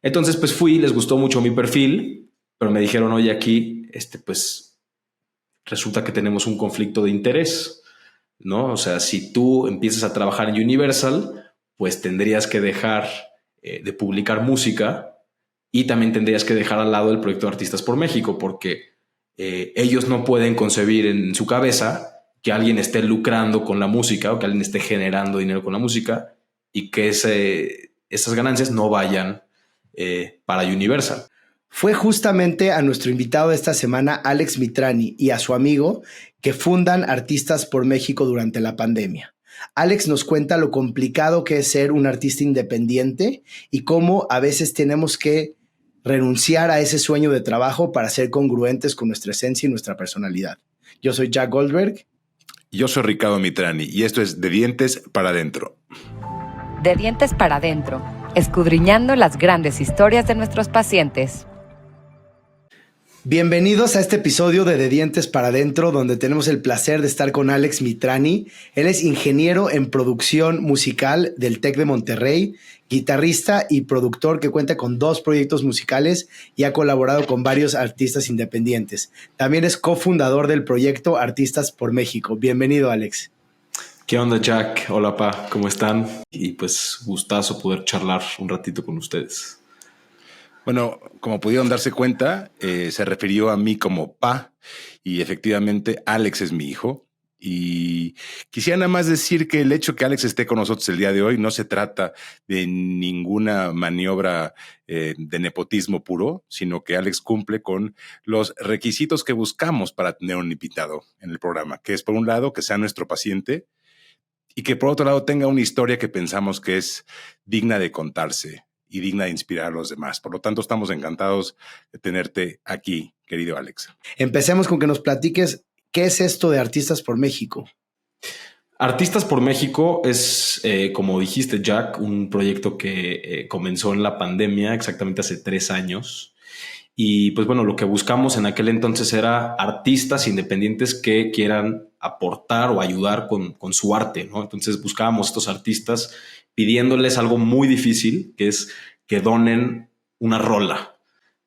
Entonces, pues fui, les gustó mucho mi perfil, pero me dijeron, oye, aquí, pues resulta que tenemos un conflicto de interés, ¿no? O sea, si tú empiezas a trabajar en Universal, pues tendrías que dejar de publicar música y también tendrías que dejar al lado el proyecto de Artistas por México, porque ellos no pueden concebir en su cabeza que alguien esté lucrando con la música o que alguien esté generando dinero con la música y que esas ganancias no vayan para Universal. Fue justamente a nuestro invitado de esta semana, Alex Mitrani, y a su amigo que fundan Artistas por México durante la pandemia. Alex nos cuenta lo complicado que es ser un artista independiente y cómo a veces tenemos que renunciar a ese sueño de trabajo para ser congruentes con nuestra esencia y nuestra personalidad. Yo soy Jack Goldberg. Yo soy Ricardo Mitrani y esto es De Dientes para Adentro. De Dientes para Adentro, escudriñando las grandes historias de nuestros pacientes. Bienvenidos a este episodio de Dientes para Adentro, donde tenemos el placer de estar con Alex Mitrani. Él es ingeniero en producción musical del TEC de Monterrey, guitarrista y productor que cuenta con 2 proyectos musicales y ha colaborado con varios artistas independientes. También es cofundador del proyecto Artistas por México. Bienvenido, Alex. ¿Qué onda, Jack? Hola, pa, ¿cómo están? Y pues gustazo poder charlar un ratito con ustedes. Bueno, como pudieron darse cuenta, se refirió a mí como pa y efectivamente Alex es mi hijo. Y quisiera nada más decir que el hecho que Alex esté con nosotros el día de hoy no se trata de ninguna maniobra de nepotismo puro, sino que Alex cumple con los requisitos que buscamos para tener un invitado en el programa, que es por un lado que sea nuestro paciente y que por otro lado tenga una historia que pensamos que es digna de contarse y digna de inspirar a los demás. Por lo tanto, estamos encantados de tenerte aquí, querido Alex. Empecemos con que nos platiques qué es esto de Artistas por México. Artistas por México es, como dijiste, Jack, un proyecto que comenzó en la pandemia, exactamente hace 3 años. Y pues bueno, lo que buscamos en aquel entonces era artistas independientes que quieran aportar o ayudar con su arte, ¿no? Entonces buscábamos estos artistas pidiéndoles algo muy difícil, que es que donen una rola.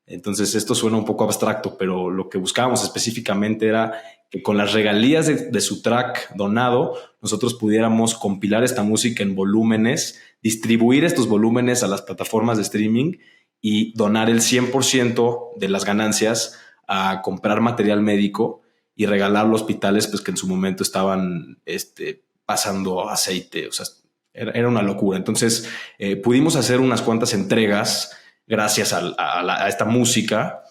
Entonces esto suena un poco abstracto, pero lo que buscábamos específicamente era que con las regalías de su track donado, nosotros pudiéramos compilar esta música en volúmenes, distribuir estos volúmenes a las plataformas de streaming y donar el 100% de las ganancias a comprar material médico y regalarlo a hospitales pues, que en su momento estaban pasando aceite. O sea, era una locura. Entonces pudimos hacer unas cuantas entregas gracias a esta música.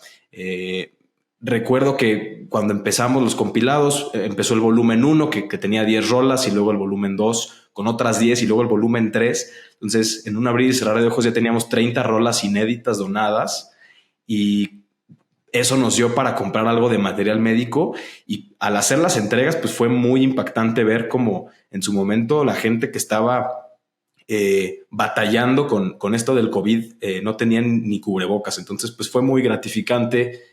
Recuerdo que cuando empezamos los compilados, empezó el volumen 1 que tenía 10 rolas y luego el volumen 2 con otras 10 y luego el volumen 3. Entonces, en un abrir y cerrar de ojos ya teníamos 30 rolas inéditas donadas y eso nos dio para comprar algo de material médico y al hacer las entregas pues fue muy impactante ver cómo en su momento la gente que estaba batallando con esto del COVID no tenían ni cubrebocas. Entonces pues fue muy gratificante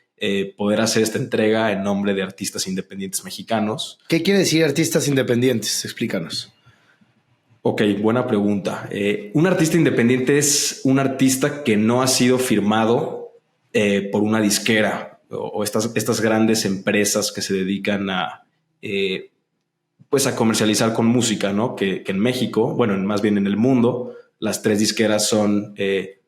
poder hacer esta entrega en nombre de artistas independientes mexicanos. ¿Qué quiere decir artistas independientes? Explícanos. Ok, buena pregunta. Un artista independiente es un artista que no ha sido firmado por una disquera o estas grandes empresas que se dedican a pues a comercializar con música, ¿no? Que en México, bueno, más bien en el mundo, las 3 disqueras son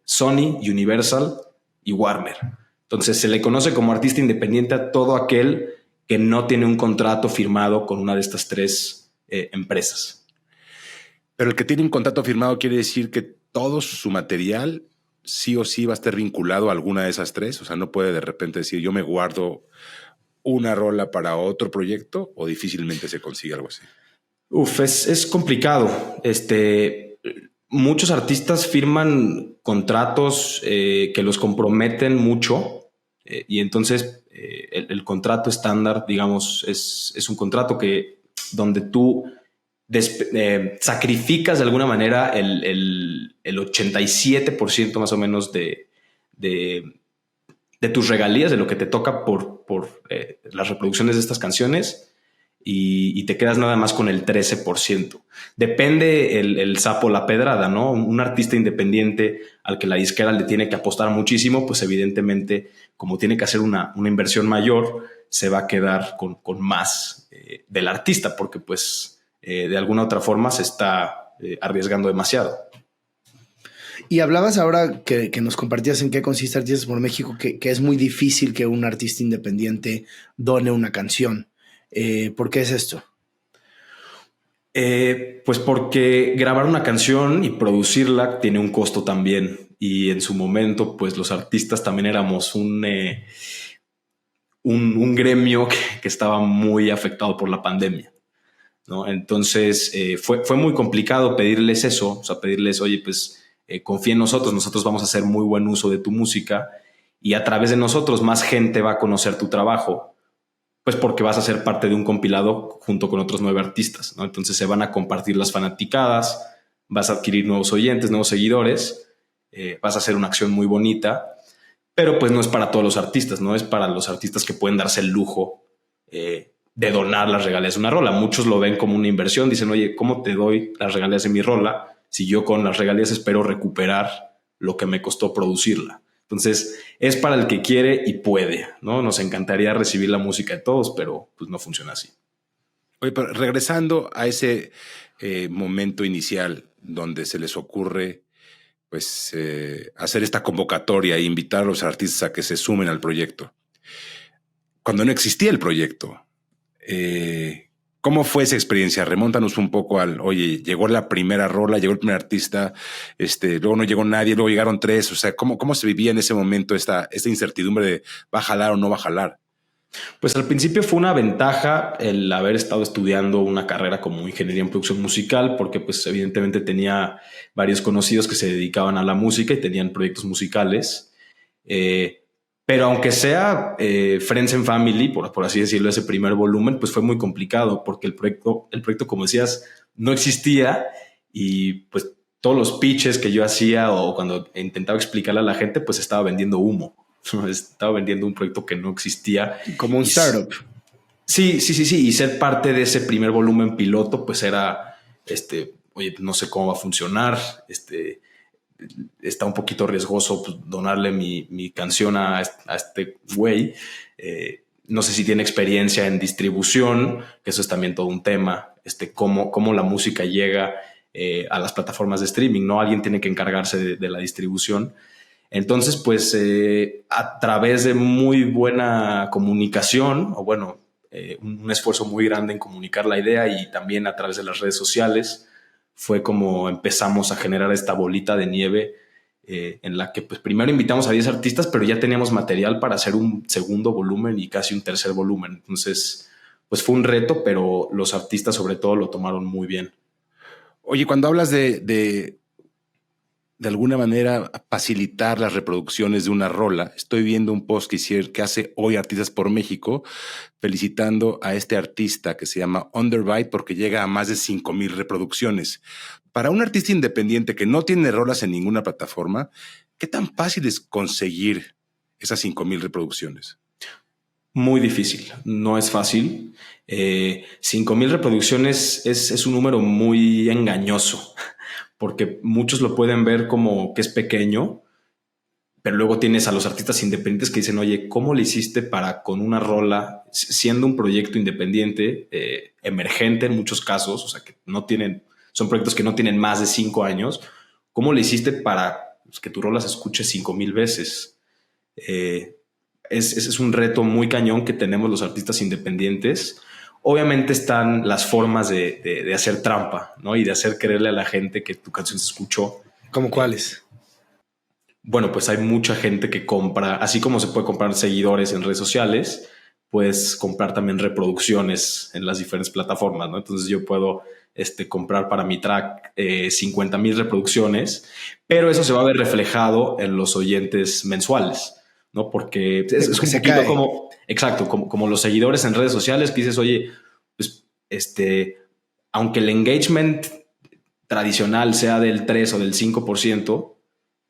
Sony, Universal y Warner. Entonces se le conoce como artista independiente a todo aquel que no tiene un contrato firmado con una de estas 3 empresas. Pero el que tiene un contrato firmado quiere decir que todo su material sí o sí va a estar vinculado a alguna de esas 3. O sea, no puede de repente decir yo me guardo una rola para otro proyecto o difícilmente se consigue algo así. Es complicado. Muchos artistas firman contratos que los comprometen mucho y entonces el contrato estándar, digamos, es un contrato donde tú sacrificas de alguna manera el 87% más o menos de tus regalías, de lo que te toca por las reproducciones de estas canciones, y te quedas nada más con el 13%. Depende el sapo la pedrada, ¿no? Un artista independiente al que la disquera le tiene que apostar muchísimo, pues evidentemente, como tiene que hacer una inversión mayor, se va a quedar con más del artista, porque pues de alguna otra forma se está arriesgando demasiado. Y hablabas ahora que nos compartías en qué consiste Artistas por México, que es muy difícil que un artista independiente done una canción. ¿Por qué es esto? Pues porque grabar una canción y producirla tiene un costo también. Y en su momento, pues los artistas también éramos un gremio que estaba muy afectado por la pandemia, ¿no? Entonces fue muy complicado pedirles eso, o sea, pedirles, oye, pues confía en nosotros vamos a hacer muy buen uso de tu música y a través de nosotros más gente va a conocer tu trabajo, pues porque vas a ser parte de un compilado junto con otros 9 artistas, ¿no? Entonces se van a compartir las fanaticadas, vas a adquirir nuevos oyentes, nuevos seguidores, vas a hacer una acción muy bonita, pero pues no es para todos los artistas, no es para los artistas que pueden darse el lujo de donar las regalías de una rola. Muchos lo ven como una inversión, dicen, oye, ¿cómo te doy las regalías de mi rola si yo con las regalías espero recuperar lo que me costó producirla? Entonces, es para el que quiere y puede, ¿no? Nos encantaría recibir la música de todos, pero pues no funciona así. Oye, pero regresando a ese momento inicial donde se les ocurre pues hacer esta convocatoria e invitar a los artistas a que se sumen al proyecto. Cuando no existía el proyecto, ¿cómo fue esa experiencia? Remóntanos un poco oye, llegó la primera rola, llegó el primer artista, luego no llegó nadie, luego llegaron 3. O sea, ¿cómo se vivía en ese momento esta incertidumbre de va a jalar o no va a jalar? Pues al principio fue una ventaja el haber estado estudiando una carrera como ingeniería en producción musical, porque pues evidentemente tenía varios conocidos que se dedicaban a la música y tenían proyectos musicales. Pero aunque sea Friends and Family, por así decirlo, ese primer volumen, pues fue muy complicado porque el proyecto, como decías, no existía y pues todos los pitches que yo hacía o cuando intentaba explicarle a la gente, pues estaba vendiendo humo. Estaba vendiendo un proyecto que no existía. Como un startup. Sí. Y ser parte de ese primer volumen piloto, pues era, oye, no sé cómo va a funcionar. Está un poquito riesgoso pues, donarle mi canción a este güey. No sé si tiene experiencia en distribución, que eso es también todo un tema. Cómo la música llega a las plataformas de streaming, ¿no? Alguien tiene que encargarse de la distribución. Entonces, pues a través de muy buena comunicación, o bueno, un esfuerzo muy grande en comunicar la idea y también a través de las redes sociales, fue como empezamos a generar esta bolita de nieve en la que pues primero invitamos a 10 artistas, pero ya teníamos material para hacer un segundo volumen y casi un tercer volumen. Entonces, pues fue un reto, pero los artistas sobre todo lo tomaron muy bien. Oye, cuando hablas de alguna manera facilitar las reproducciones de una rola, estoy viendo un post que hace hoy Artistas por México felicitando a este artista que se llama Underbite porque llega a más de 5,000 reproducciones. Para un artista independiente que no tiene rolas en ninguna plataforma, ¿qué tan fácil es conseguir esas 5,000 reproducciones? Muy difícil, no es fácil. 5,000 reproducciones es un número muy engañoso porque muchos lo pueden ver como que es pequeño, pero luego tienes a los artistas independientes que dicen, oye, ¿cómo le hiciste para con una rola, siendo un proyecto independiente, emergente en muchos casos, o sea, que no tienen, son proyectos que no tienen más de 5 años, ¿cómo le hiciste para que tu rola se escuche 5,000 veces? Es un reto muy cañón que tenemos los artistas independientes. Obviamente están las formas de hacer trampa, ¿no? Y de hacer creerle a la gente que tu canción se escuchó. ¿Cómo cuáles? Bueno, pues hay mucha gente que compra, así como se puede comprar seguidores en redes sociales, puedes comprar también reproducciones en las diferentes plataformas, ¿no? Entonces yo puedo comprar para mi track 50,000 reproducciones, pero eso se va a ver reflejado en los oyentes mensuales, ¿no? Porque es un poquito como, exacto, como los seguidores en redes sociales que dices, oye, pues aunque el engagement tradicional sea del 3 o del 5%,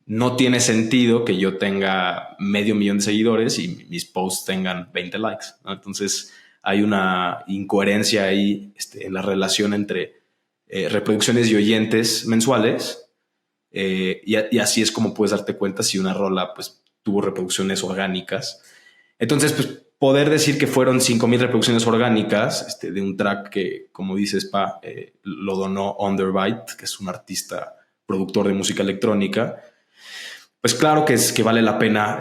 no tiene sentido que yo tenga 500,000 de seguidores y mis posts tengan 20 likes, ¿no? Entonces hay una incoherencia ahí en la relación entre reproducciones y oyentes mensuales. Y así es como puedes darte cuenta si una rola pues tuvo reproducciones orgánicas. Entonces, pues poder decir que fueron 5,000 reproducciones orgánicas de un track que, como dices, lo donó Underbite, que es un artista productor de música electrónica, pues claro que vale la pena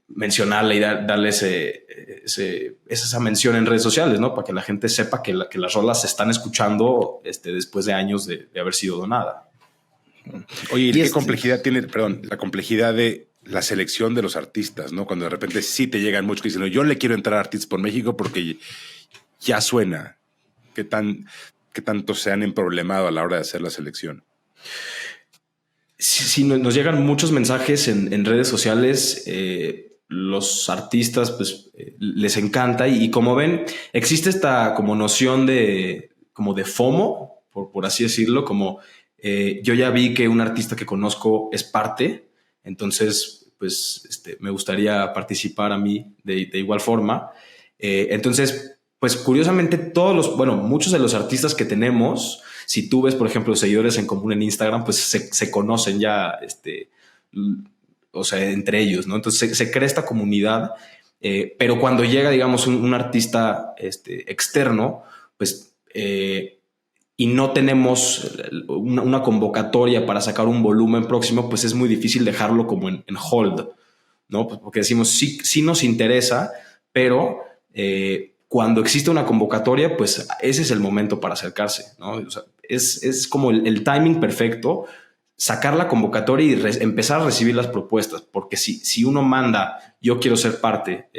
mencionarle y darle esa mención en redes sociales, ¿no? Para que la gente sepa que las rolas se están escuchando después de años de haber sido donada. Oye, ¿y qué complejidad tiene, perdón, la complejidad de la selección de los artistas, ¿no? Cuando de repente sí te llegan muchos que dicen, no, yo le quiero entrar a Artistas por México porque ya suena. ¿Qué tanto se han emproblemado a la hora de hacer la selección? Sí, nos llegan muchos mensajes en redes sociales. Los artistas pues les encanta y como ven existe esta como noción de FOMO, por así decirlo, como yo ya vi que un artista que conozco es parte, entonces pues me gustaría participar a mí de igual forma. Entonces pues curiosamente muchos de los artistas que tenemos, si tú ves por ejemplo seguidores en común en Instagram, pues se conocen ya o sea, entre ellos, ¿no? Entonces se crea esta comunidad, pero cuando llega, digamos, un artista externo, pues, y no tenemos una convocatoria para sacar un volumen próximo, pues es muy difícil dejarlo como en hold, ¿no? Pues porque decimos, sí nos interesa, pero cuando existe una convocatoria, pues ese es el momento para acercarse, ¿no? O sea, es como el timing perfecto, sacar la convocatoria y empezar a recibir las propuestas, porque si uno manda, yo quiero ser parte,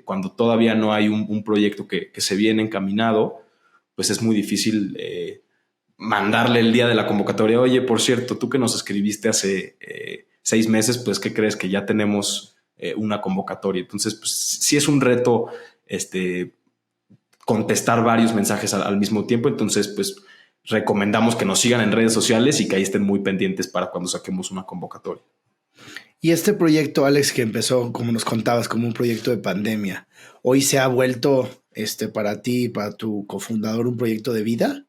cuando todavía no hay un proyecto que se viene encaminado, pues es muy difícil mandarle el día de la convocatoria, oye, por cierto, tú que nos escribiste hace 6 meses, pues ¿qué crees? Que ya tenemos una convocatoria. Entonces, pues sí es un reto contestar varios mensajes al mismo tiempo, entonces pues recomendamos que nos sigan en redes sociales y que ahí estén muy pendientes para cuando saquemos una convocatoria. Y este proyecto, Alex, que empezó, como nos contabas, como un proyecto de pandemia, ¿hoy se ha vuelto para ti y para tu cofundador un proyecto de vida?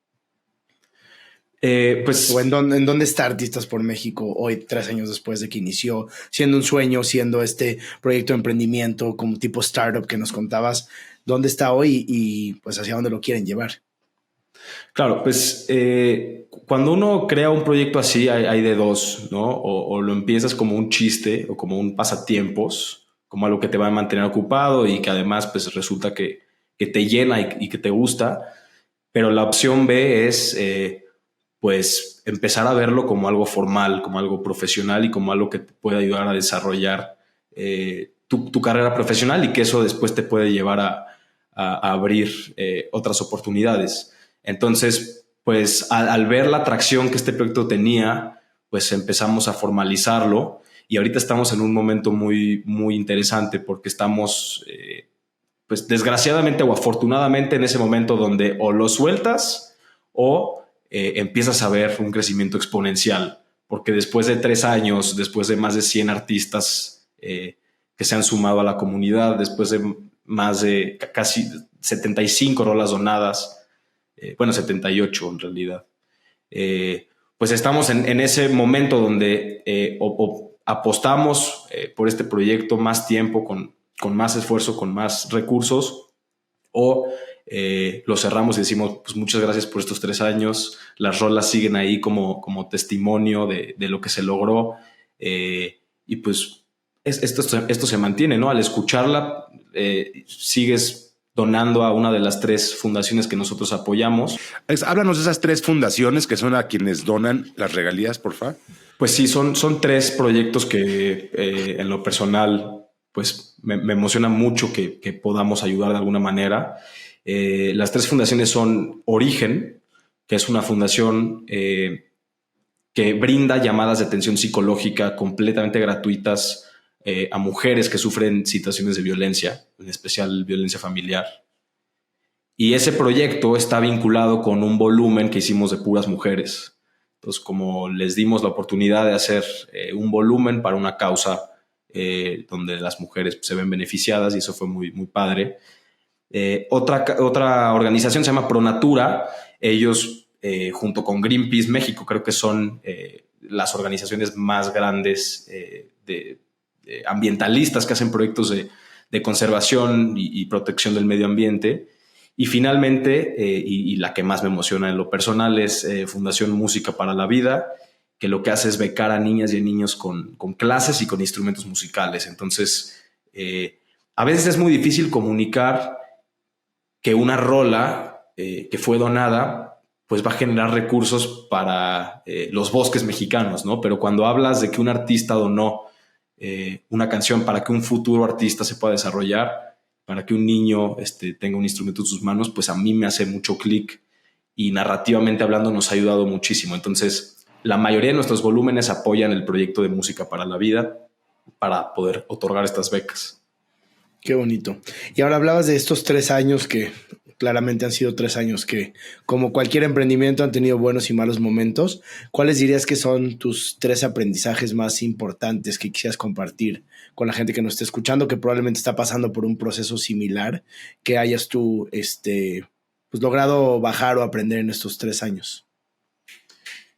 Pues, ¿O en dónde está Artistas por México hoy, 3 años después de que inició, siendo un sueño, siendo este proyecto de emprendimiento como tipo startup que nos contabas? ¿Dónde está hoy y pues hacia dónde lo quieren llevar? Claro, pues cuando uno crea un proyecto así hay de dos, ¿no? O lo empiezas como un chiste o como un pasatiempos, como algo que te va a mantener ocupado y que además pues resulta que te llena y que te gusta. Pero la opción B es pues empezar a verlo como algo formal, como algo profesional y como algo que te puede ayudar a desarrollar tu carrera profesional y que eso después te puede llevar a abrir otras oportunidades. Entonces, pues al ver la atracción que este proyecto tenía, pues empezamos a formalizarlo y ahorita estamos en un momento muy, muy interesante porque estamos, pues desgraciadamente o afortunadamente en ese momento donde o lo sueltas o empiezas a ver un crecimiento exponencial, porque después de 3 años, después de más de 100 artistas que se han sumado a la comunidad, después de más de casi 75 rolas donadas, 78 en realidad. Pues estamos en ese momento donde o apostamos por este proyecto más tiempo, con más esfuerzo, con más recursos, o lo cerramos y decimos, pues muchas gracias por estos 3 años, las rolas siguen ahí como testimonio de lo que se logró, y pues esto se mantiene, ¿no? Al escucharla, sigues donando a una de las 3 fundaciones que nosotros apoyamos. Háblanos de esas 3 fundaciones que son a quienes donan las regalías, por favor. Pues sí, son 3 proyectos que en lo personal pues me emociona mucho que podamos ayudar de alguna manera. Las 3 fundaciones son Origen, que es una fundación que brinda llamadas de atención psicológica completamente gratuitas a mujeres que sufren situaciones de violencia, en especial violencia familiar. Y ese proyecto está vinculado con un volumen que hicimos de puras mujeres. Entonces, como les dimos la oportunidad de hacer un volumen para una causa donde las mujeres se ven beneficiadas, y eso fue muy, muy padre, Otra organización se llama Pronatura. Ellos, junto con Greenpeace México, creo que son las organizaciones más grandes de ambientalistas que hacen proyectos de conservación y protección del medio ambiente. Y finalmente, y la que más me emociona en lo personal, es Fundación Música para la Vida, que lo que hace es becar a niñas y a niños con clases y con instrumentos musicales. Entonces, a veces es muy difícil comunicar que una rola que fue donada pues va a generar recursos para los bosques mexicanos, ¿no? Pero cuando hablas de que un artista donó una canción para que un futuro artista se pueda desarrollar, para que un niño tenga un instrumento en sus manos, pues a mí me hace mucho clic y narrativamente hablando nos ha ayudado muchísimo. Entonces, la mayoría de nuestros volúmenes apoyan el proyecto de Música para la Vida para poder otorgar estas becas. Qué bonito. Y ahora hablabas de estos 3 años que claramente han sido 3 años que, como cualquier emprendimiento, han tenido buenos y malos momentos. ¿Cuáles dirías que son tus 3 aprendizajes más importantes que quisieras compartir con la gente que nos esté escuchando, que probablemente está pasando por un proceso similar, que hayas tú pues, logrado bajar o aprender en estos 3 años?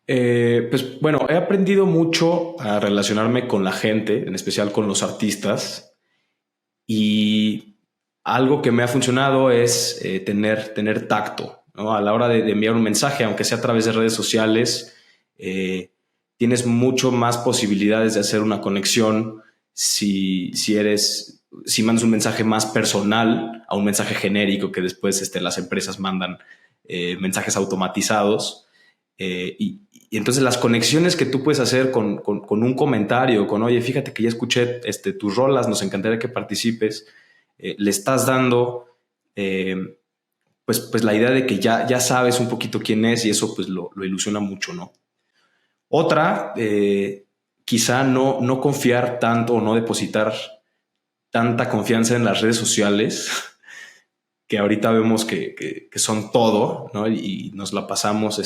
Pues bueno, he aprendido mucho a relacionarme con la gente, en especial con los artistas. Y algo que me ha funcionado es tener tacto, ¿no? A la hora de enviar un mensaje, aunque sea a través de redes sociales, tienes mucho más posibilidades de hacer una conexión si mandas un mensaje más personal a un mensaje genérico que después las empresas mandan mensajes automatizados. Y entonces las conexiones que tú puedes hacer con un comentario, con oye, fíjate que ya escuché tus rolas, nos encantaría que participes, le estás dando pues la idea de que ya sabes un poquito quién es y eso pues lo ilusiona mucho, ¿no? Otra, quizá no confiar tanto o no depositar tanta confianza en las redes sociales que ahorita vemos que son todo, ¿no? Y nos la pasamos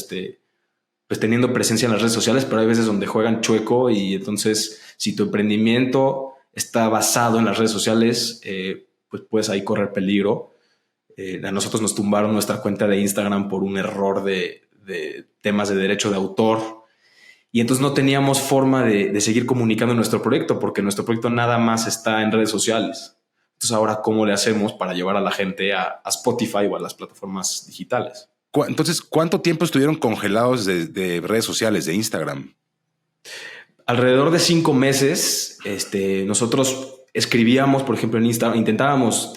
pues teniendo presencia en las redes sociales, pero hay veces donde juegan chueco y entonces si tu emprendimiento está basado en las redes sociales, pues puedes ahí correr peligro. A nosotros nos tumbaron nuestra cuenta de Instagram por un error de temas de derecho de autor y entonces no teníamos forma de seguir comunicando nuestro proyecto porque nuestro proyecto nada más está en redes sociales. Entonces ahora, ¿cómo le hacemos para llevar a la gente a Spotify o a las plataformas digitales? Entonces, ¿cuánto tiempo estuvieron congelados de redes sociales, de Instagram? Alrededor de 5 meses. Nosotros escribíamos, por ejemplo, en Instagram, intentábamos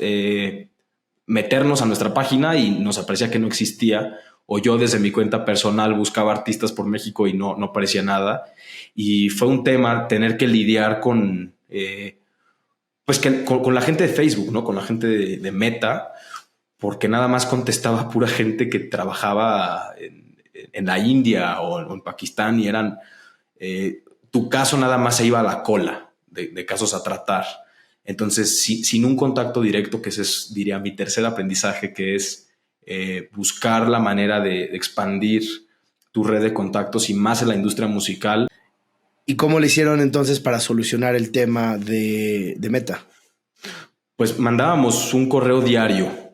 meternos a nuestra página y nos aparecía que no existía. O yo desde mi cuenta personal buscaba artistas por México y no aparecía nada. Y fue un tema tener que lidiar con la gente de Facebook, ¿no? Con la gente de Meta, porque nada más contestaba pura gente que trabajaba en la India o en Pakistán y eran tu caso nada más se iba a la cola de casos a tratar. Entonces, sin un contacto directo, que ese es, diría, mi tercer aprendizaje, que es buscar la manera de expandir tu red de contactos y más en la industria musical. ¿Y cómo le hicieron entonces para solucionar el tema de Meta? Pues mandábamos un correo diario.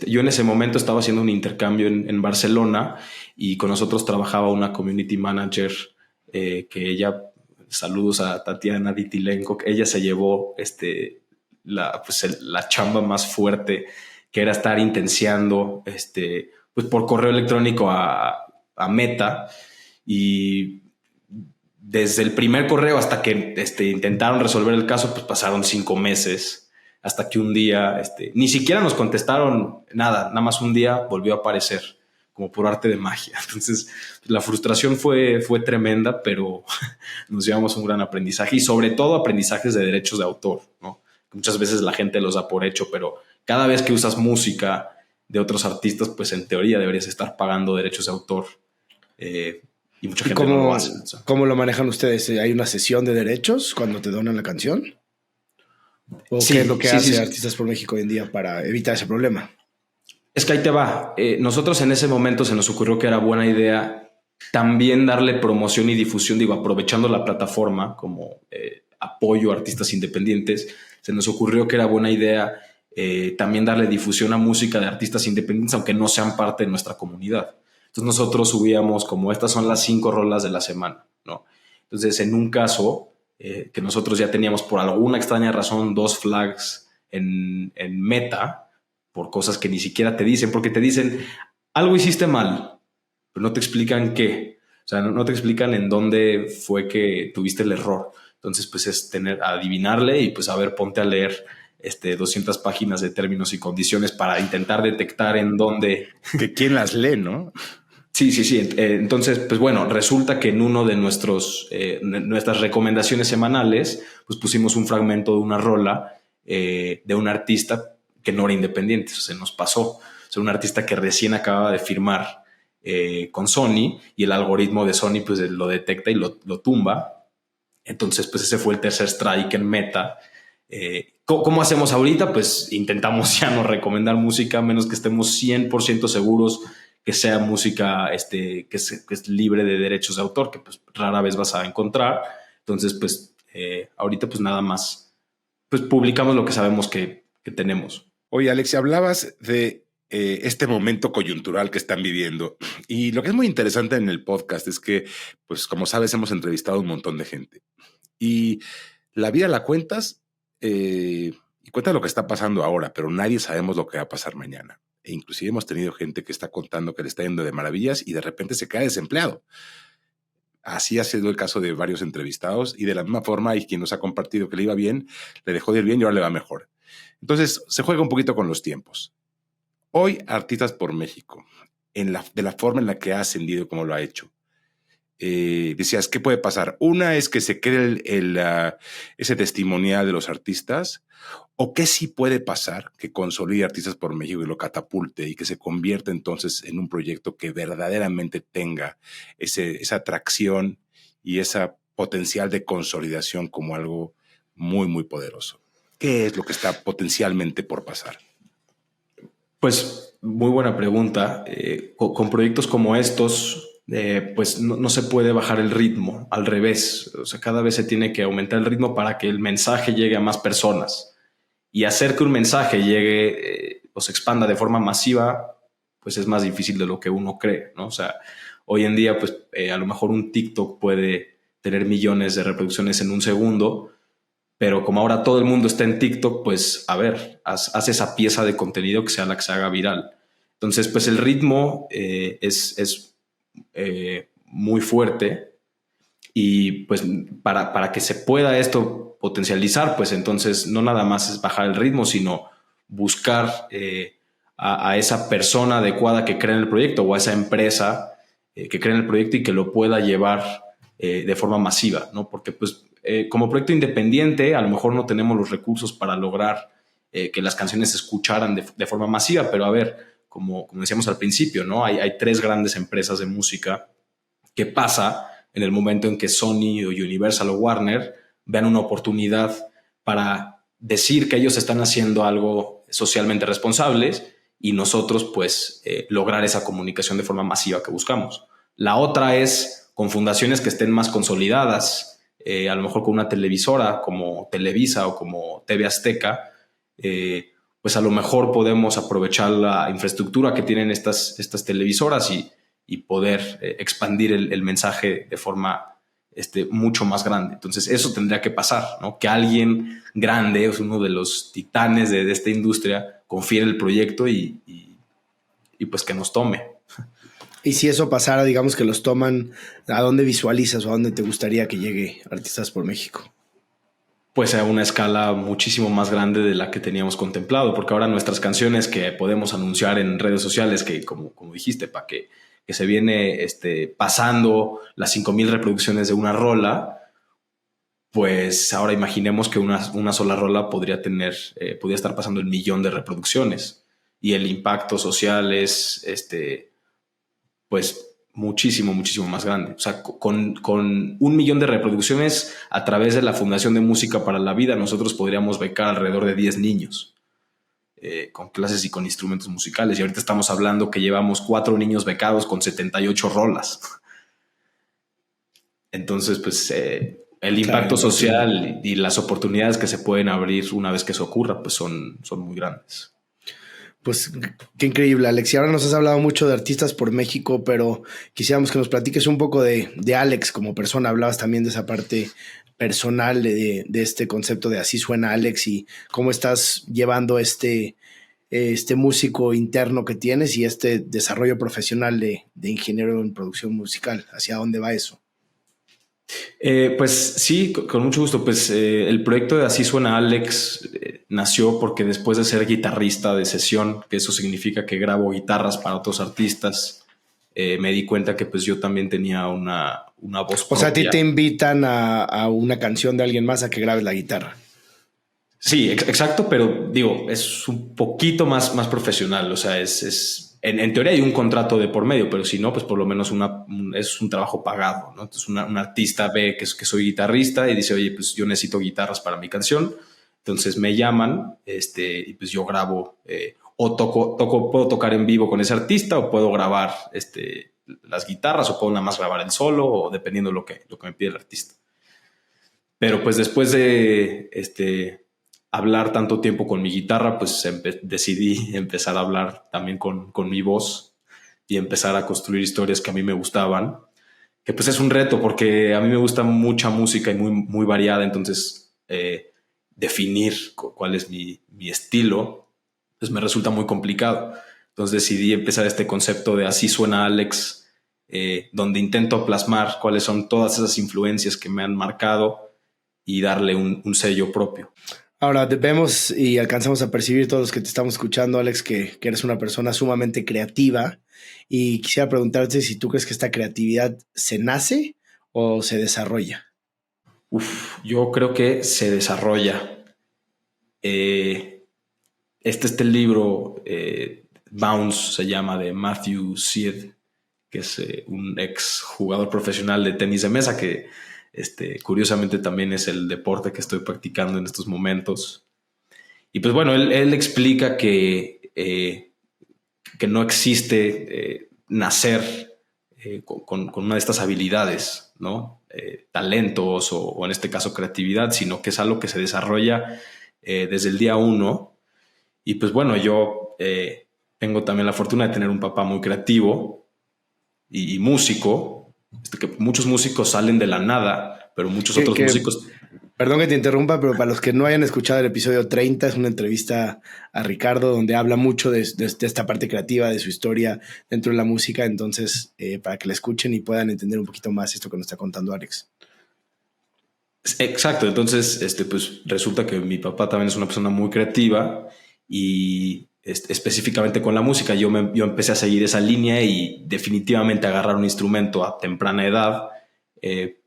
Yo en ese momento estaba haciendo un intercambio en Barcelona y con nosotros trabajaba una community manager que ella, saludos a Tatiana Ditilenko, que ella se llevó la chamba más fuerte, que era estar intenciando pues por correo electrónico a Meta, y desde el primer correo hasta que intentaron resolver el caso, pues pasaron 5 meses. Hasta que un día ni siquiera nos contestaron nada más un día volvió a aparecer como por arte de magia. Entonces la frustración fue tremenda, pero nos llevamos un gran aprendizaje y sobre todo aprendizajes de derechos de autor, ¿no? Muchas veces la gente los da por hecho, pero cada vez que usas música de otros artistas, pues en teoría deberías estar pagando derechos de autor. Y mucha gente no lo hace. ¿Cómo lo manejan ustedes? ¿Hay una sesión de derechos cuando te donan la canción? ¿O sí, qué es lo que hace Artistas por México hoy en día para evitar ese problema? Es que ahí te va. Nosotros en ese momento se nos ocurrió que era buena idea también darle promoción y difusión, aprovechando la plataforma como apoyo a artistas independientes. Se nos ocurrió que era buena idea también darle difusión a música de artistas independientes, aunque no sean parte de nuestra comunidad. Entonces nosotros subíamos como estas son las 5 rolas de la semana, ¿no? Entonces en un caso que nosotros ya teníamos por alguna extraña razón 2 flags en Meta por cosas que ni siquiera te dicen, porque te dicen algo hiciste mal, pero no te explican qué. O sea, no te explican en dónde fue que tuviste el error. Entonces, pues es adivinarle y pues a ver, ponte a leer 200 páginas de términos y condiciones para intentar detectar en dónde. Que quién las lee, ¿no? Sí. Entonces, pues bueno, resulta que en uno de nuestras recomendaciones semanales, pues pusimos un fragmento de una rola de un artista que no era independiente. O sea, nos pasó. O sea, un artista que recién acababa de firmar con Sony y el algoritmo de Sony pues lo detecta y lo tumba. Entonces, pues ese fue el tercer strike en Meta. ¿Cómo hacemos ahorita? Pues intentamos ya no recomendar música, a menos que estemos 100% seguros que sea música que es libre de derechos de autor, que pues rara vez vas a encontrar. Entonces, pues ahorita pues nada más pues publicamos lo que sabemos que tenemos. Oye, Alex, hablabas de este momento coyuntural que están viviendo. Y lo que es muy interesante en el podcast es que, pues como sabes, hemos entrevistado a un montón de gente. Y la vida la cuentas y cuentas lo que está pasando ahora, pero nadie sabemos lo que va a pasar mañana. E inclusive hemos tenido gente que está contando que le está yendo de maravillas y de repente se queda desempleado. Así ha sido el caso de varios entrevistados y de la misma forma hay quien nos ha compartido que le iba bien, le dejó de ir bien y ahora le va mejor. Entonces se juega un poquito con los tiempos. Hoy, Artistas por México, de la forma en la que ha ascendido como lo ha hecho, decías, ¿qué puede pasar? Una es que se quede ese testimonial de los artistas, o qué sí puede pasar que consolide Artistas por México y lo catapulte y que se convierta entonces en un proyecto que verdaderamente tenga esa atracción y ese potencial de consolidación como algo muy, muy poderoso. ¿Qué es lo que está potencialmente por pasar? Pues muy buena pregunta. Con proyectos como estos, pues no se puede bajar el ritmo, al revés. O sea, cada vez se tiene que aumentar el ritmo para que el mensaje llegue a más personas. Y hacer que un mensaje llegue o se expanda de forma masiva, pues es más difícil de lo que uno cree, ¿no? O sea, hoy en día, pues a lo mejor un TikTok puede tener millones de reproducciones en un segundo, pero como ahora todo el mundo está en TikTok, pues a ver, haz esa pieza de contenido que sea la que se haga viral. Entonces, pues el ritmo es muy fuerte y pues para que se pueda esto potencializar, pues entonces no nada más es bajar el ritmo, sino buscar a esa persona adecuada que cree en el proyecto o a esa empresa que cree en el proyecto y que lo pueda llevar de forma masiva, ¿no? Porque pues como proyecto independiente a lo mejor no tenemos los recursos para lograr que las canciones se escucharan de forma masiva, pero a ver, como decíamos al principio, ¿no? Hay 3 grandes empresas de música. ¿Qué pasa en el momento en que Sony o Universal o Warner vean una oportunidad para decir que ellos están haciendo algo socialmente responsables y nosotros pues lograr esa comunicación de forma masiva que buscamos? La otra es con fundaciones que estén más consolidadas, a lo mejor con una televisora como Televisa o como TV Azteca, pues a lo mejor podemos aprovechar la infraestructura que tienen estas televisoras y poder expandir el mensaje de forma mucho más grande. Entonces eso tendría que pasar, ¿no? Que alguien grande, es uno de los titanes de esta industria, confíe en el proyecto y pues que nos tome. Y si eso pasara, digamos que los toman, ¿a dónde visualizas o a dónde te gustaría que llegue Artistas por México? Pues a una escala muchísimo más grande de la que teníamos contemplado, porque ahora nuestras canciones que podemos anunciar en redes sociales, que como dijiste, para que se viene pasando las 5,000 reproducciones de una rola, pues ahora imaginemos que una sola rola podría estar pasando el 1,000,000 de reproducciones y el impacto social es pues muchísimo más grande. O sea, con 1,000,000 de reproducciones a través de la Fundación de Música para la Vida, nosotros podríamos becar alrededor de 10 niños con clases y con instrumentos musicales. Y ahorita estamos hablando que llevamos 4 niños becados con 78 rolas. Entonces, pues el impacto social y las oportunidades que se pueden abrir una vez que eso ocurra, pues son muy grandes. Pues qué increíble, Alex. Y ahora nos has hablado mucho de Artistas por México, pero quisiéramos que nos platiques un poco de Alex como persona. Hablabas también de esa parte personal de este concepto de Así Suena Alex y cómo estás llevando este músico interno que tienes y este desarrollo profesional de ingeniero en producción musical. ¿Hacia dónde va eso? Pues sí, con mucho gusto. Pues el proyecto de Así Suena Alex nació porque después de ser guitarrista de sesión, que eso significa que grabo guitarras para otros artistas, me di cuenta que pues yo también tenía una voz propia. O sea, a ti te invitan a una canción de alguien más a que grabes la guitarra. Sí, exacto, pero digo, es un poquito más profesional. O sea, en teoría hay un contrato de por medio, pero si no, pues por lo menos es un trabajo pagado, ¿no? Entonces un artista ve que soy guitarrista y dice, oye, pues yo necesito guitarras para mi canción. Entonces me llaman y pues yo grabo o puedo tocar en vivo con ese artista o puedo grabar las guitarras o puedo nada más grabar el solo o dependiendo de lo que me pide el artista. Pero pues después de hablar tanto tiempo con mi guitarra, pues decidí empezar a hablar también con mi voz y empezar a construir historias que a mí me gustaban, que pues es un reto porque a mí me gusta mucha música y muy, muy variada, entonces definir cuál es mi estilo, pues me resulta muy complicado. Entonces decidí empezar este concepto de Así Suena Alex, donde intento plasmar cuáles son todas esas influencias que me han marcado y darle un sello propio. Ahora vemos y alcanzamos a percibir todos los que te estamos escuchando, Alex, que eres una persona sumamente creativa y quisiera preguntarte si tú crees que esta creatividad se nace o se desarrolla. Yo creo que se desarrolla. Este libro, Bounce, se llama, de Matthew Syed, que es un ex jugador profesional de tenis de mesa que curiosamente también es el deporte que estoy practicando en estos momentos. Y pues bueno, él explica que no existe nacer con una de estas habilidades, ¿no? Talentos o en este caso creatividad, sino que es algo que se desarrolla desde el día uno. Y pues bueno, yo tengo también la fortuna de tener un papá muy creativo y músico. Que muchos músicos salen de la nada, pero muchos otros músicos... Perdón que te interrumpa, pero para los que no hayan escuchado el episodio 30, es una entrevista a Ricardo donde habla mucho de esta parte creativa, de su historia dentro de la música. Entonces, para que la escuchen y puedan entender un poquito más esto que nos está contando Alex. Exacto. Entonces, pues resulta que mi papá también es una persona muy creativa y específicamente con la música yo empecé a seguir esa línea y definitivamente agarrar un instrumento a temprana edad,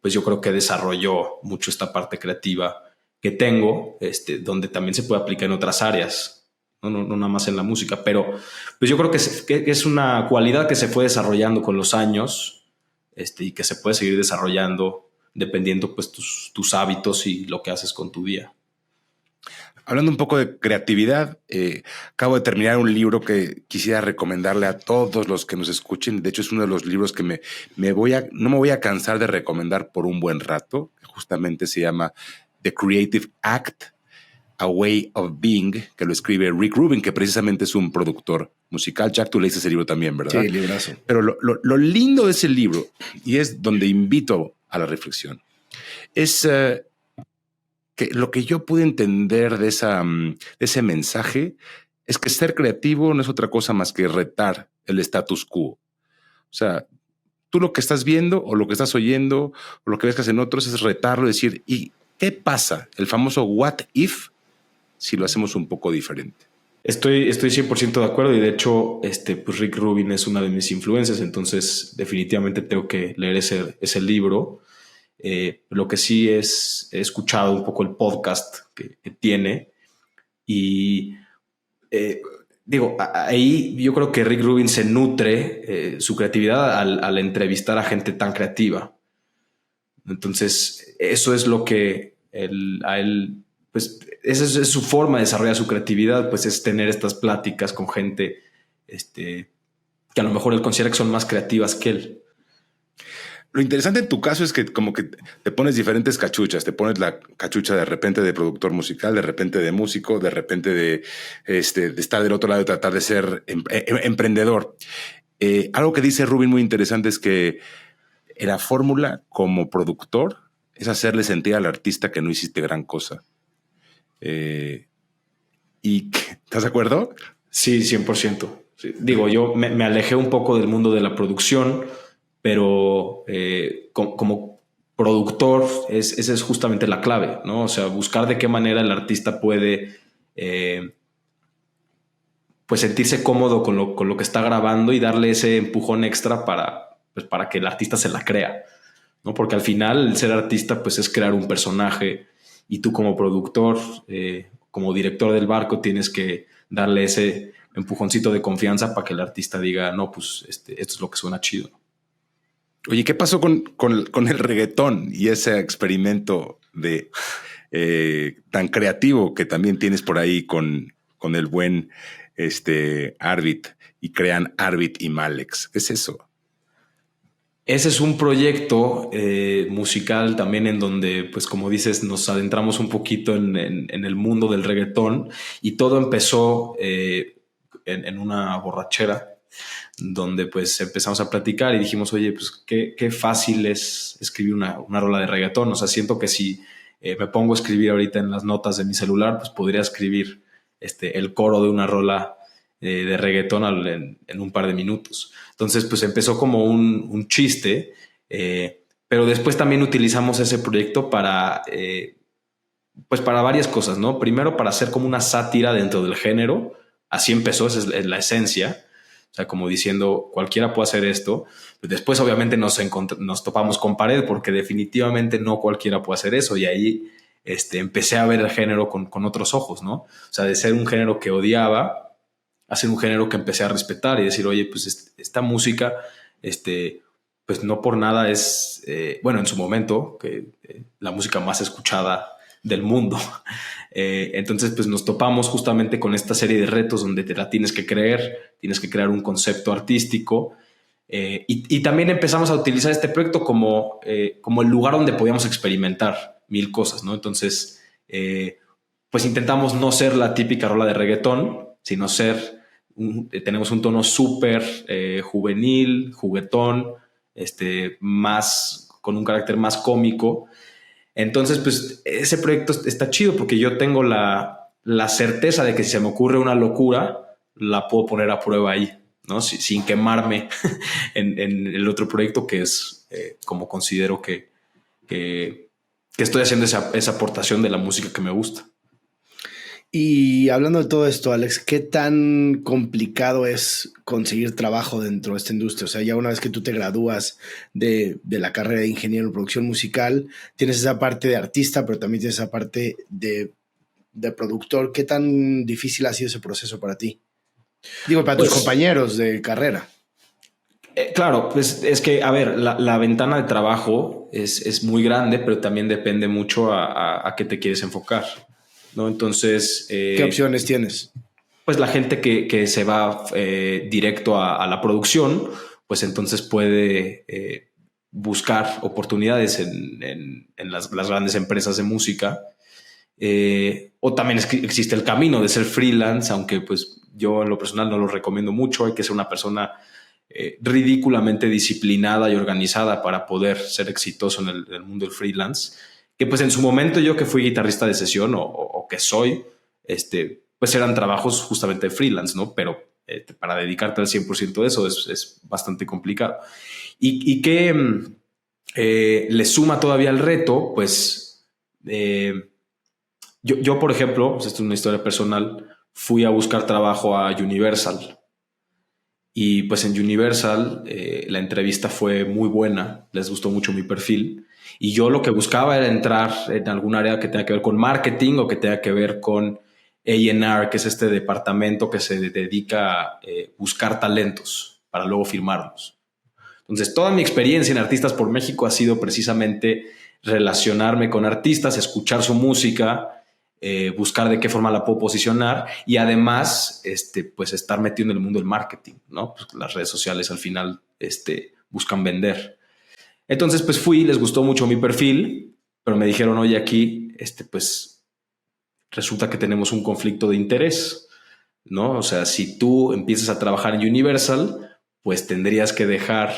pues yo creo que desarrolló mucho esta parte creativa que tengo, donde también se puede aplicar en otras áreas, no nada más en la música, pero pues yo creo que es una cualidad que se fue desarrollando con los años y que se puede seguir desarrollando dependiendo pues tus hábitos y lo que haces con tu día. Hablando un poco de creatividad, acabo de terminar un libro que quisiera recomendarle a todos los que nos escuchen. De hecho, es uno de los libros que no me voy a cansar de recomendar por un buen rato. Justamente se llama The Creative Act, A Way of Being, que lo escribe Rick Rubin, que precisamente es un productor musical. Jack, tú leíste ese libro también, ¿verdad? Sí, librazo. Pero lo lindo de ese libro, y es donde invito a la reflexión, es... que lo que yo pude entender de ese mensaje es que ser creativo no es otra cosa más que retar el status quo. O sea, tú lo que estás viendo o lo que estás oyendo o lo que ves que hacen otros es retarlo, decir, ¿y qué pasa? El famoso what if si lo hacemos un poco diferente. Estoy 100% de acuerdo y de hecho pues Rick Rubin es una de mis influencias, entonces definitivamente tengo que leer ese libro. Lo que sí he escuchado un poco el podcast que tiene y digo, ahí yo creo que Rick Rubin se nutre su creatividad al entrevistar a gente tan creativa. Entonces eso es lo que a él pues esa es su forma de desarrollar su creatividad, pues es tener estas pláticas con gente que a lo mejor él considera que son más creativas que él. Lo interesante en tu caso es que como que te pones diferentes cachuchas, te pones la cachucha de repente de productor musical, de repente de músico, de repente de estar del otro lado y tratar de ser emprendedor. Algo que dice Rubin muy interesante es que la fórmula como productor es hacerle sentir al artista que no hiciste gran cosa. ¿Estás de acuerdo? Sí, 100%. Sí. Digo, yo me alejé un poco del mundo de la producción, pero como productor esa es justamente la clave, ¿no? O sea, buscar de qué manera el artista puede pues sentirse cómodo con lo que está grabando y darle ese empujón extra para que el artista se la crea, ¿no? Porque al final el ser artista pues es crear un personaje y tú como productor, como director del barco tienes que darle ese empujoncito de confianza para que el artista diga, no, pues esto es lo que suena chido. Oye, ¿qué pasó con el reggaetón y ese experimento de tan creativo que también tienes por ahí con el buen Arvid y crean Arvid y Malex? ¿Qué es eso? Ese es un proyecto musical también en donde, pues como dices, nos adentramos un poquito en el mundo del reggaetón y todo empezó en una borrachera donde pues empezamos a platicar y dijimos, oye, pues qué fácil es escribir una rola de reggaetón. O sea, siento que si me pongo a escribir ahorita en las notas de mi celular, pues podría escribir el coro de una rola de reggaetón en un par de minutos. Entonces, pues empezó como un chiste, pero después también utilizamos ese proyecto pues para varias cosas, ¿no? Primero, para hacer como una sátira dentro del género. Así empezó, esa es la esencia. O sea, como diciendo, cualquiera puede hacer esto. Después, obviamente, nos topamos con pared porque definitivamente no cualquiera puede hacer eso. Y ahí empecé a ver el género con otros ojos, ¿no? O sea, de ser un género que odiaba a ser un género que empecé a respetar y decir, oye, pues esta música, pues no por nada es, bueno, en su momento, que la música más escuchada del mundo. Entonces, pues nos topamos justamente con esta serie de retos donde te la tienes que creer, tienes que crear un concepto artístico. Y también empezamos a utilizar este proyecto como el lugar donde podíamos experimentar mil cosas, ¿no? Entonces, pues intentamos no ser la típica rola de reggaetón, sino tenemos un tono súper juvenil, juguetón, con un carácter más cómico. Entonces, pues ese proyecto está chido porque yo tengo la certeza de que si se me ocurre una locura, la puedo poner a prueba ahí, ¿no? Sin quemarme en el otro proyecto que es como considero que estoy haciendo esa aportación de la música que me gusta. Y hablando de todo esto, Alex, ¿qué tan complicado es conseguir trabajo dentro de esta industria? O sea, ya una vez que tú te gradúas de la carrera de ingeniero en producción musical, tienes esa parte de artista, pero también tienes esa parte de productor. ¿Qué tan difícil ha sido ese proceso para ti? Digo, para tus compañeros de carrera. Claro, pues es que, a ver, la ventana de trabajo es muy grande, pero también depende mucho a qué te quieres enfocar, ¿no? Entonces, ¿qué opciones tienes? Pues la gente que se va directo a la producción, pues entonces puede buscar oportunidades en las grandes empresas de música. O también existe el camino de ser freelance, aunque pues yo en lo personal no lo recomiendo mucho. Hay que ser una persona ridículamente disciplinada y organizada para poder ser exitoso en el mundo del freelance. Que pues en su momento yo, que fui guitarrista de sesión o que soy, pues eran trabajos justamente de freelance, ¿no? Pero para dedicarte al 100% de eso es bastante complicado. Y que le suma todavía el reto, pues yo, por ejemplo, pues esto es una historia personal, fui a buscar trabajo a Universal. Y pues en Universal la entrevista fue muy buena, les gustó mucho mi perfil. Y yo lo que buscaba era entrar en algún área que tenga que ver con marketing o que tenga que ver con A&R, que es este departamento que se dedica a buscar talentos para luego firmarlos. Entonces, toda mi experiencia en Artistas por México ha sido precisamente relacionarme con artistas, escuchar su música, buscar de qué forma la puedo posicionar y además pues estar metido en el mundo del marketing, ¿no? Pues las redes sociales al final buscan vender. Entonces, pues fui, les gustó mucho mi perfil, pero me dijeron, oye, aquí, pues resulta que tenemos un conflicto de interés, ¿no? O sea, si tú empiezas a trabajar en Universal, pues tendrías que dejar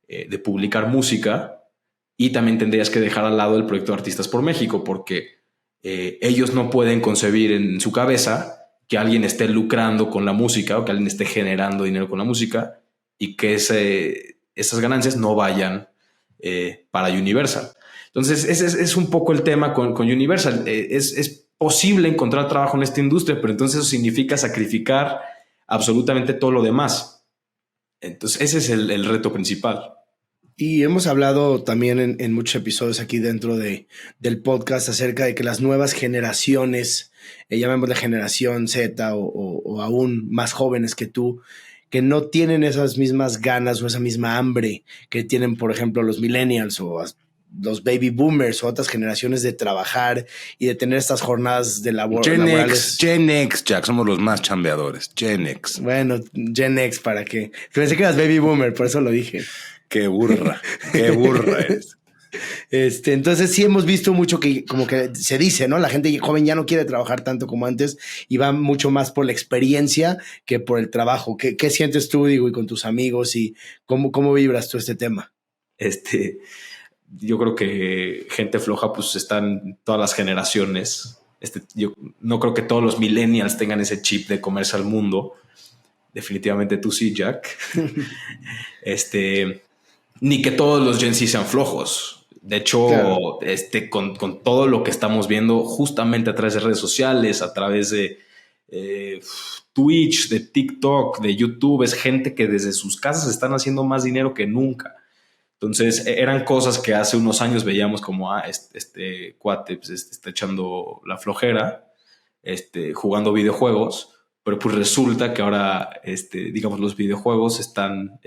de publicar música y también tendrías que dejar al lado el proyecto de Artistas por México, porque ellos no pueden concebir en su cabeza que alguien esté lucrando con la música o que alguien esté generando dinero con la música y que esas ganancias no vayan para Universal. Entonces, ese es un poco el tema con Universal. Es posible encontrar trabajo en esta industria, pero entonces eso significa sacrificar absolutamente todo lo demás. Entonces, ese es el reto principal. Y hemos hablado también en muchos episodios aquí dentro del podcast acerca de que las nuevas generaciones, llamémosle generación Z o aún más jóvenes que tú, que no tienen esas mismas ganas o esa misma hambre que tienen, por ejemplo, los millennials o los baby boomers o otras generaciones de trabajar y de tener estas jornadas de laborales. Gen X, Jack, somos los más chambeadores. Gen X. Bueno, Gen X, ¿para qué? Pensé que eras baby boomer, por eso lo dije. Qué burra eres. Entonces sí hemos visto mucho que como que se dice, ¿no? La gente joven ya no quiere trabajar tanto como antes y va mucho más por la experiencia que por el trabajo. ¿Qué sientes tú, digo, y con tus amigos y cómo vibras tú este tema? Yo creo que gente floja pues están todas las generaciones. Yo no creo que todos los millennials tengan ese chip de comerse al mundo. Definitivamente tú sí, Jack. Ni que todos los Gen Z sean flojos. De hecho, claro, con todo lo que estamos viendo justamente a través de redes sociales, a través de Twitch, de TikTok, de YouTube, es gente que desde sus casas están haciendo más dinero que nunca. Entonces, eran cosas que hace unos años veíamos como, este cuate pues, está echando la flojera, jugando videojuegos, pero pues resulta que ahora, digamos, los videojuegos están,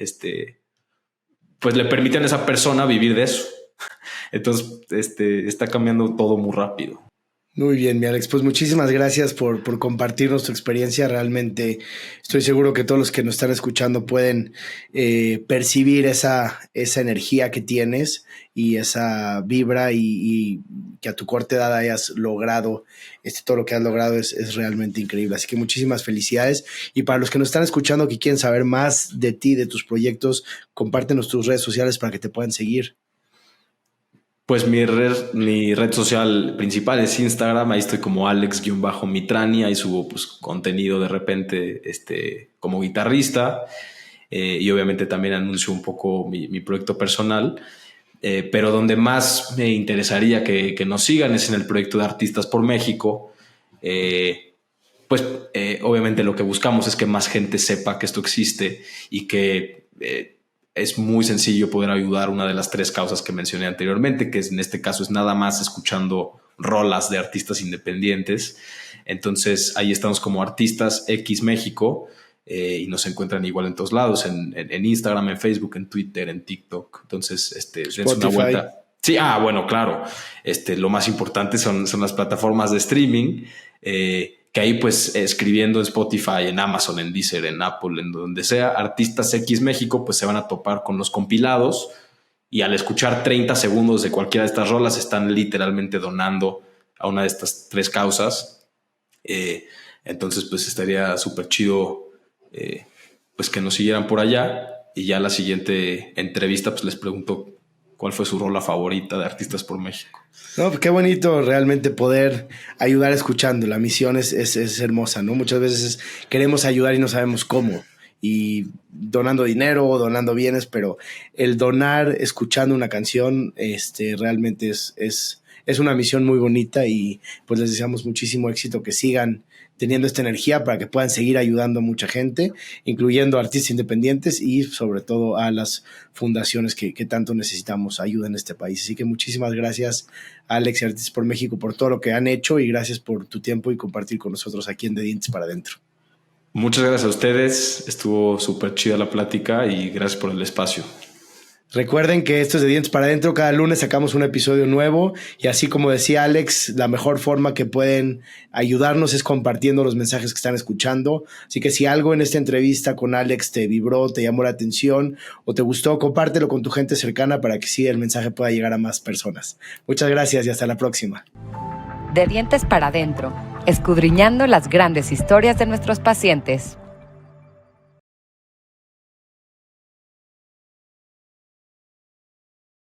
pues le permiten a esa persona vivir de eso. Entonces, está cambiando todo muy rápido. Muy bien, mi Alex. Pues muchísimas gracias por compartirnos tu experiencia. Realmente estoy seguro que todos los que nos están escuchando pueden percibir esa energía que tienes y esa vibra y que a tu corta edad hayas logrado todo lo que has logrado es realmente increíble. Así que muchísimas felicidades. Y para los que nos están escuchando que quieren saber más de ti, de tus proyectos, compártenos tus redes sociales para que te puedan seguir. Pues mi red social principal es Instagram. Ahí estoy como Alex-Mitrani. Ahí subo pues, contenido de repente como guitarrista. Y obviamente también anuncio un poco mi proyecto personal. Pero donde más me interesaría que nos sigan es en el proyecto de Artistas por México. Obviamente lo que buscamos es que más gente sepa que esto existe y que... es muy sencillo poder ayudar una de las 3 causas que mencioné anteriormente, que en este caso es nada más escuchando rolas de artistas independientes. Entonces ahí estamos como Artistas X México y nos encuentran igual en todos lados, en Instagram, en Facebook, en Twitter, en TikTok. Entonces, dense una vuelta. Sí, bueno, claro. Lo más importante son las plataformas de streaming, que ahí pues escribiendo en Spotify, en Amazon, en Deezer, en Apple, en donde sea, Artistas X México, pues se van a topar con los compilados y al escuchar 30 segundos de cualquiera de estas rolas están literalmente donando a una de estas 3 causas. Entonces pues estaría súper chido pues que nos siguieran por allá y ya la siguiente entrevista pues les pregunto cuál fue su rola favorita de Artistas por México. No, pues qué bonito realmente poder ayudar escuchando. La misión es hermosa, ¿no? Muchas veces queremos ayudar y no sabemos cómo. Y donando dinero o donando bienes, pero el donar escuchando una canción realmente es una misión muy bonita y pues les deseamos muchísimo éxito, que sigan teniendo esta energía para que puedan seguir ayudando a mucha gente, incluyendo a artistas independientes y sobre todo a las fundaciones que tanto necesitamos ayuda en este país. Así que muchísimas gracias, Alex y Artistas por México, por todo lo que han hecho y gracias por tu tiempo y compartir con nosotros aquí en De Dientes para Adentro. Muchas gracias a ustedes, estuvo súper chida la plática y gracias por el espacio. Recuerden que esto es de Dientes para Adentro. Cada lunes sacamos un episodio nuevo y así como decía Alex, la mejor forma que pueden ayudarnos es compartiendo los mensajes que están escuchando. Así que si algo en esta entrevista con Alex te vibró, te llamó la atención o te gustó, compártelo con tu gente cercana para que sí el mensaje pueda llegar a más personas. Muchas gracias y hasta la próxima. De Dientes para Adentro, escudriñando las grandes historias de nuestros pacientes.